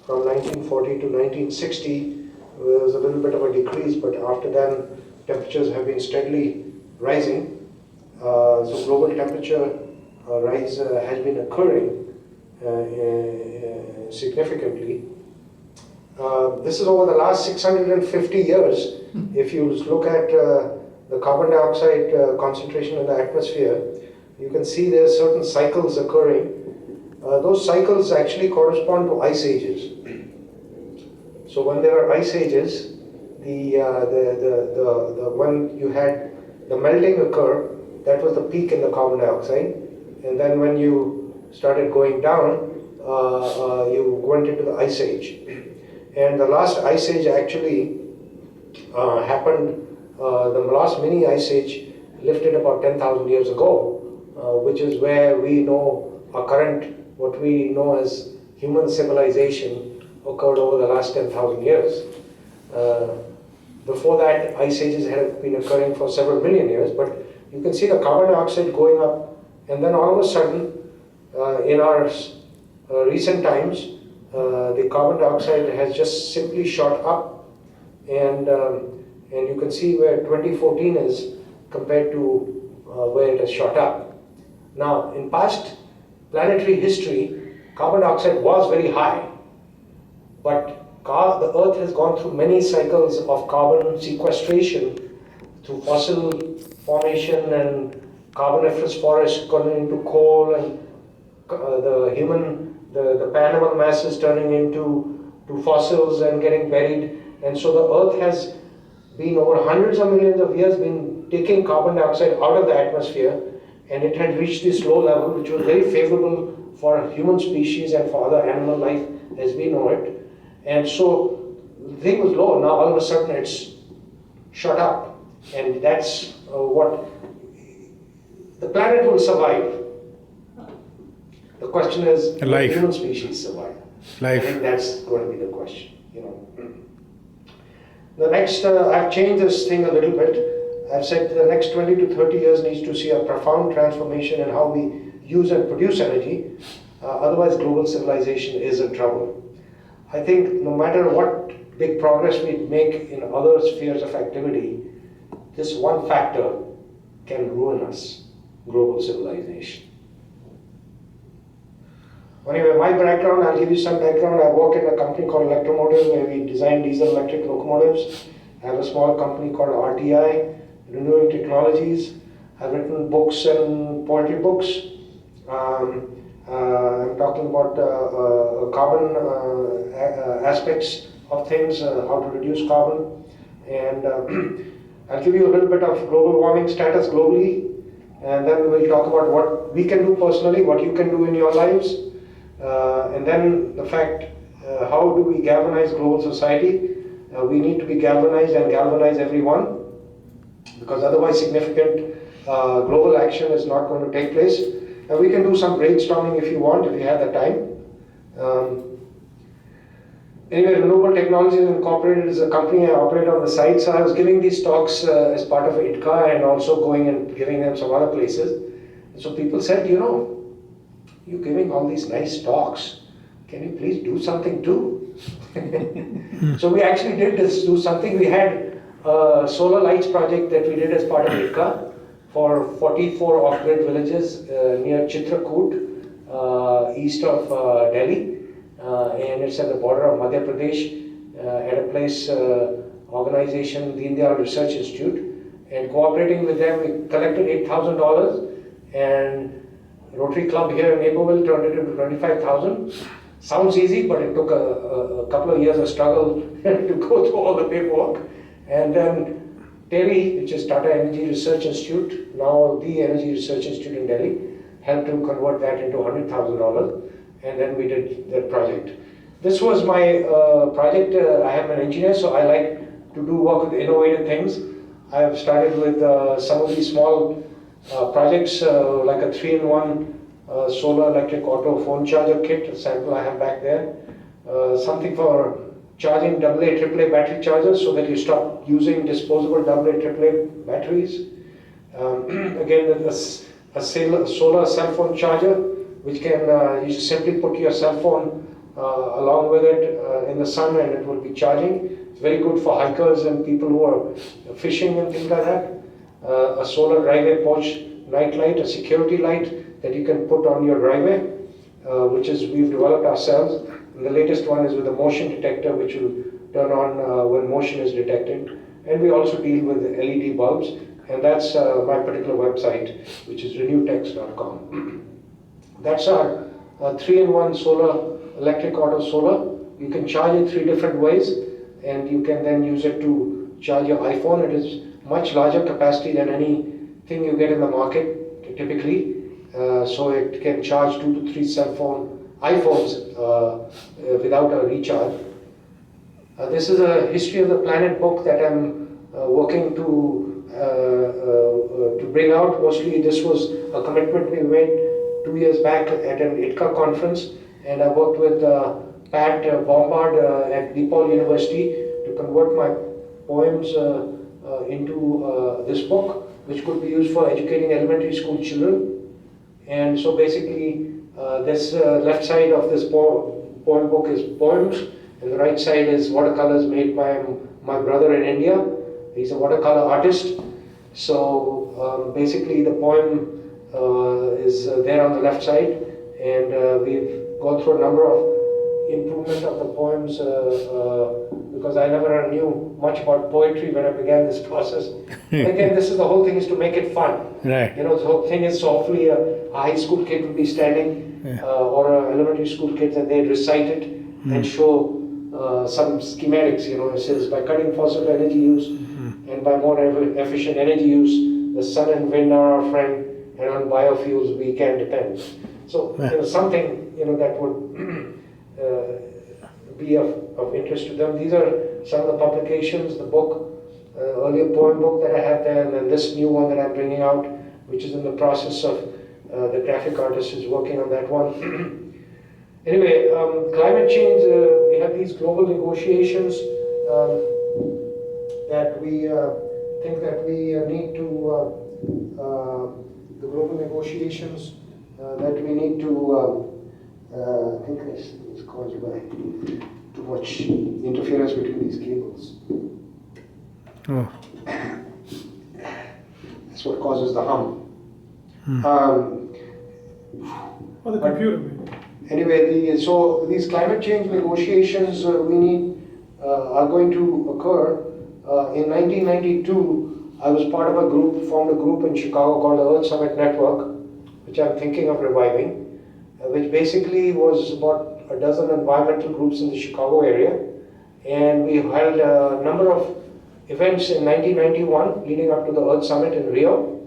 from 1940 to 1960, there was a little bit of a decrease, but after that, temperatures have been steadily rising. So global temperature rise has been occurring significantly. This is over the last 650 years. If you look at the carbon dioxide concentration in the atmosphere, you can see there are certain cycles occurring. Those cycles actually correspond to ice ages. So when there are ice ages, when you had the melting occur, that was the peak in the carbon dioxide. And then when you started going down, you went into the ice age. And the last ice age actually happened, the last mini ice age lifted about 10,000 years ago, which is where we know our current, what we know as human civilization occurred over the last 10,000 years. Before that, ice ages had been occurring for several million years, but you can see the carbon dioxide going up, and then all of a sudden, in our recent times, the carbon dioxide has just simply shot up, and you can see where 2014 is compared to where it has shot up. Now, in past planetary history, carbon dioxide was very high, but the Earth has gone through many cycles of carbon sequestration through fossil formation and carboniferous forests turning into coal, and the animal masses turning into fossils and getting buried. And so the Earth has been over hundreds of millions of years been taking carbon dioxide out of the atmosphere, and it had reached this low level, which was very favorable for human species and for other animal life as we know it. And so the thing was low. Now all of a sudden it's shot up, and that's what the planet will survive. The question is, will the human species survive? I think that's going to be the question. The next, I've changed this thing a little bit. I've said the next 20 to 30 years needs to see a profound transformation in how we use and produce energy. Otherwise, global civilization is in trouble. I think no matter what big progress we make in other spheres of activity, this one factor can ruin us, global civilization. Anyway, my background, I'll give you some background. I work in a company called Electromotive, where we design diesel electric locomotives. I have a small company called RTI, Renewing Technologies. I've written books and poetry books. I'm talking about carbon aspects of things, how to reduce carbon. And I'll give you a little bit of global warming status globally. And then we'll talk about what we can do personally, what you can do in your lives. And then the fact, how do we galvanize global society? We need to be galvanized and galvanize everyone, because otherwise significant global action is not going to take place. We can do some brainstorming if you want, if you have the time. Anyway, Renewable Technologies Incorporated is a company I operate on the site. So I was giving these talks as part of IDCA and also going and giving them some other places. And so people said, you're giving all these nice talks. Can you please do something too? So we actually did do something. We had a solar lights project that we did as part of IDCA for 44 off-grid villages near Chitrakoot, east of Delhi. And it's at the border of Madhya Pradesh, at a place, organization, the India Research Institute. And cooperating with them, we collected $8,000, and Rotary Club here in Naperville turned it into $25,000. Sounds easy, but it took a couple of years of struggle to go through all the paperwork. And then TERI, which is Tata Energy Research Institute, now the Energy Research Institute in Delhi, helped to convert that into $100,000. And then we did that project. This was my project. I am an engineer, so I like to do work with innovative things. I have started with some of these small projects, like a 3-in-1 solar electric auto phone charger kit, a sample I have back there. Something for charging AA, AAA battery chargers so that you stop using disposable AA, AAA batteries. Again, a solar cell phone charger, which can you simply put your cell phone along with it in the sun, and it will be charging. It's very good for hikers and people who are fishing and things like that. A solar driveway porch night light, a security light that you can put on your driveway, which is we've developed ourselves. And the latest one is with a motion detector, which will turn on when motion is detected. And we also deal with LED bulbs, and that's my particular website, which is renewtex.com. That's our 3-in-1 solar, electric auto solar. You can charge it 3 different ways, and you can then use it to charge your iPhone. It is much larger capacity than anything you get in the market typically. So it can charge 2 to 3 iPhones without a recharge. This is a history of the planet book that I'm working to bring out. Mostly this was a commitment we made 2 years back at an IDCA conference, and I worked with Pat Bombard at DePaul University to convert my poems into this book, which could be used for educating elementary school children. And so basically, this left side of this poem book is poems, and the right side is watercolors made by my brother in India. He's a watercolor artist. So basically, the poem is there on the left side, and we've gone through a number of improvement of the poems because I never knew much about poetry when I began this process. Again, this is the whole thing is to make it fun. Right. You know, the whole thing is so hopefully a high school kid would be standing or an elementary school kid, and they'd recite it and show some schematics. You know, it says by cutting fossil energy use and by more efficient energy use, the sun and wind are our friend, and on biofuels we can depend. So you know, something that would be of interest to them. These are some of the publications, the book, earlier poem book that I have there, and then this new one that I'm bringing out, which is in the process of the graphic artist is working on that one. Anyway, climate change, we have these global negotiations that we think that we need to, the global negotiations that we need to, I think it's caused by too much interference between these cables. Oh. That's what causes the hum. Or the computer. Anyway, so these climate change negotiations are going to occur. In 1992, I was part of formed a group in Chicago called the Earth Summit Network, which I'm thinking of reviving, which basically was about a dozen environmental groups in the Chicago area. And we held a number of events in 1991 leading up to the Earth Summit in Rio.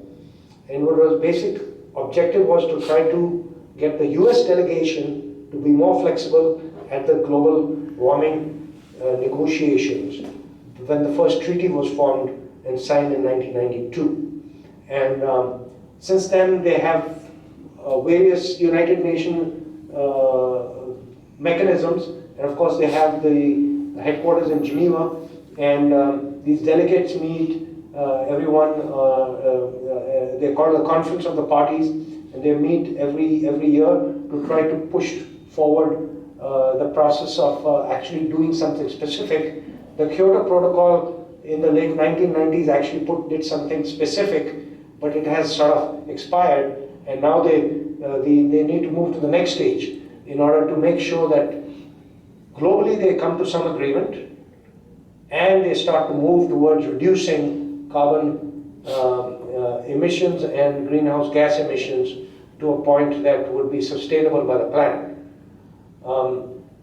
And what was basic objective was to try to get the US delegation to be more flexible at the global warming negotiations when the first treaty was formed and signed in 1992. And since then they have various United Nations mechanisms, and of course they have the headquarters in Geneva, and these delegates meet everyone, they call it the Conference of the Parties, and they meet every year to try to push forward the process of actually doing something specific. The Kyoto Protocol in the late 1990s actually did something specific, but it has sort of expired, and now they need to move to the next stage in order to make sure that globally they come to some agreement and they start to move towards reducing carbon emissions and greenhouse gas emissions to a point that would be sustainable by the planet.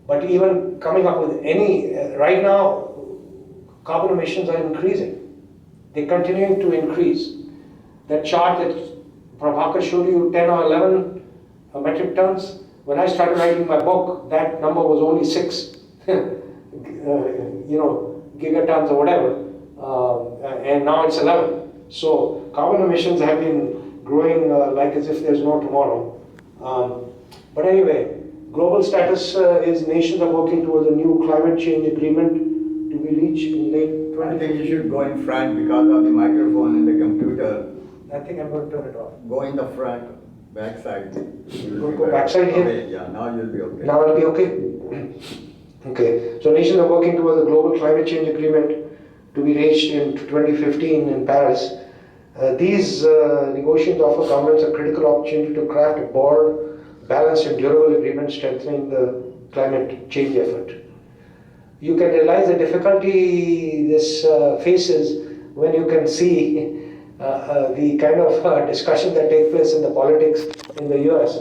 But even coming up with right now, carbon emissions are increasing. They're continuing to increase. That chart that Prabhkar showed you, 10 or 11 metric tons, when I started writing my book, that number was only 6 gigatons or whatever, and now it's 11. So carbon emissions have been growing like as if there's no tomorrow. But anyway, global status is nations are working towards a new climate change agreement to be reached in late 20. I think you should go in front because of the microphone and the computer. I think I'm going to turn it off. Go in the front, back side. Go backside here? Okay, yeah, now you'll be okay. Now I'll be okay. Okay, so nations are working towards a global climate change agreement to be reached in 2015 in Paris. These negotiations offer governments a critical opportunity to craft a bold, balanced and durable agreement strengthening the climate change effort. You can realize the difficulty this faces when you can see the kind of discussion that take place in the politics in the US.